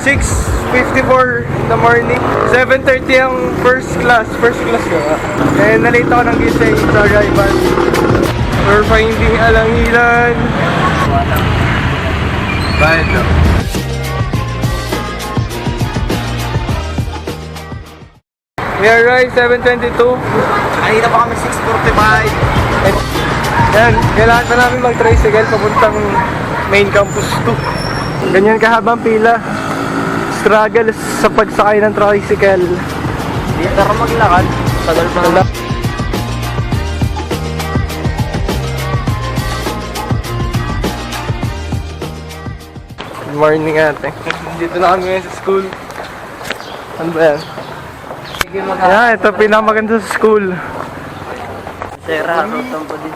6:54 in the morning. 7:30 ang first class ko. Eh, nalate ako ng gising sa arrival. We're finding Alangilan. Bayad daw. We arrived 7:22. Kanina pa kami 6:45. Yan, kailangan na namin mag-tricycle papuntang main campus 2. Ganyan kahabang pila. Struggle sa pagsakay ng tricycle. Hindi ka maglakad. Tagal pa lang. Good morning ate. Dito na kami ngayon sa school. Ano ba yan? Yan, ito pinakamaganda sa school. Sera, rotong po din.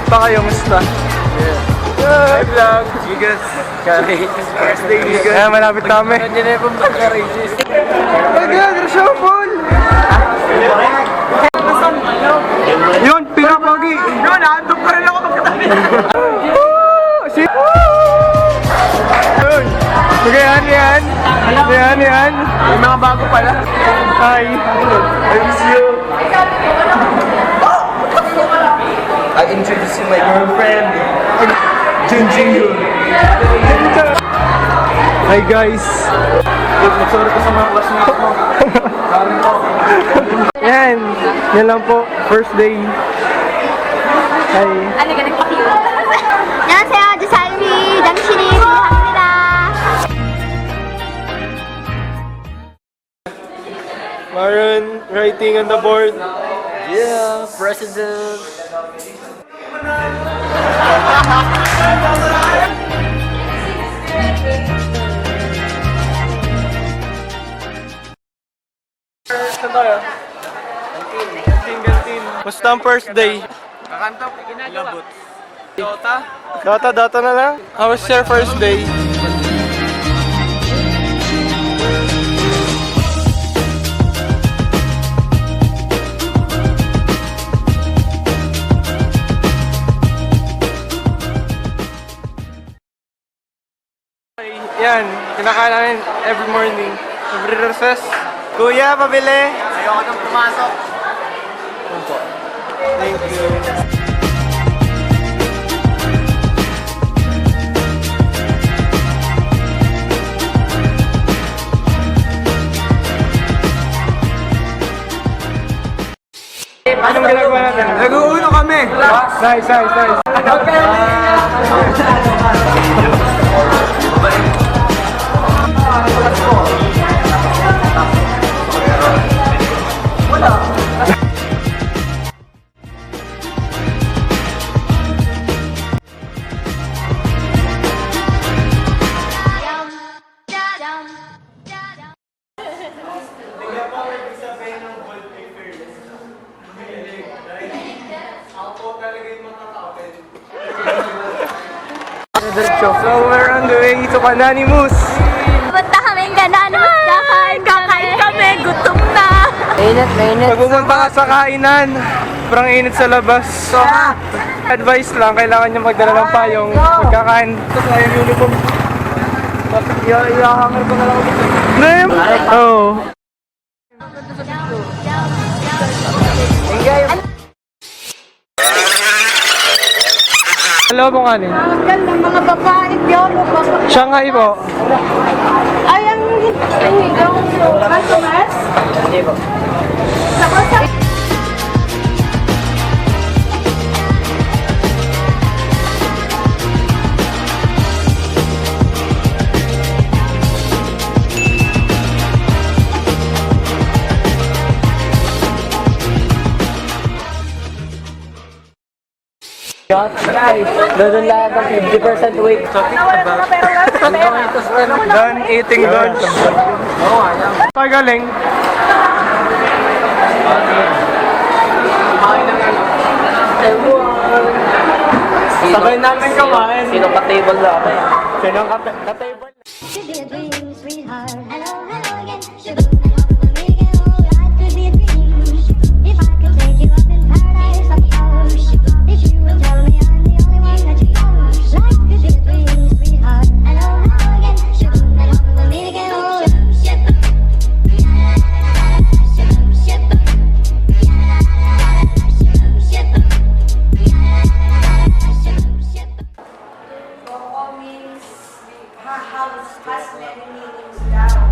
Pa kayo, musta? Hi vlog! Gigas! First day Gigas! Ayan, malapit kami. Nandiyan na yung puntang ka-races. Agad! Reshuffle! Yun! Pinapagi! Yun, naandog pa rin ako magkatabi. Yun! Okay, yan! Yan! May mga bago pala. Hi! I miss you! I'll introduce you my girlfriend. Junjun! Hi guys! Sorry ko sa mga classmates mo. Sorry ko. Yan! Yan lang po. First day. Hi! Ano ka nagpa-cute? 안녕하세요. 주사님이 당신이 합니다. Maron, writing on the board. Yeah, president. Saan tayo? Kantin. Basta ang first day. Kakantap, labot. Dota na lang. How was your first day? Yan, kinakain namin every morning. Every recess. Kuya, pabili! Ayoko nang pumasok. Thank you. Anong ginagawa natin? Nag-uuno kami. Nice. Huwag kayo So we're on the way to Anonymous. Punta kami Anonymous. Kakain kami. Gutom na. Mainit. Pag pumunta ka sa kainan, parang init sa labas. So, advice lang, kailangan nyo magdala ng payong pagkakain. Ito sa yung uniform. Iyahangar ko na lang ako. Name? Oo. Hello po kanin. Ang ganda mga babae. Piyolo. Shanghai po. Ay, ang customers? Hindi po. Doon lahat ng 50% weight. Done eating lunch. Pagaling. Sabay namin kumain. Sino ka-table natin? Sino ka-table? Should be a dream, sweetheart. Hello again. Should be life could be a dream. If I could take you up in paradise like yours. If you would tell me I'm the only one that you know. Life could be a dream, sweetheart. sounds has many meanings daw.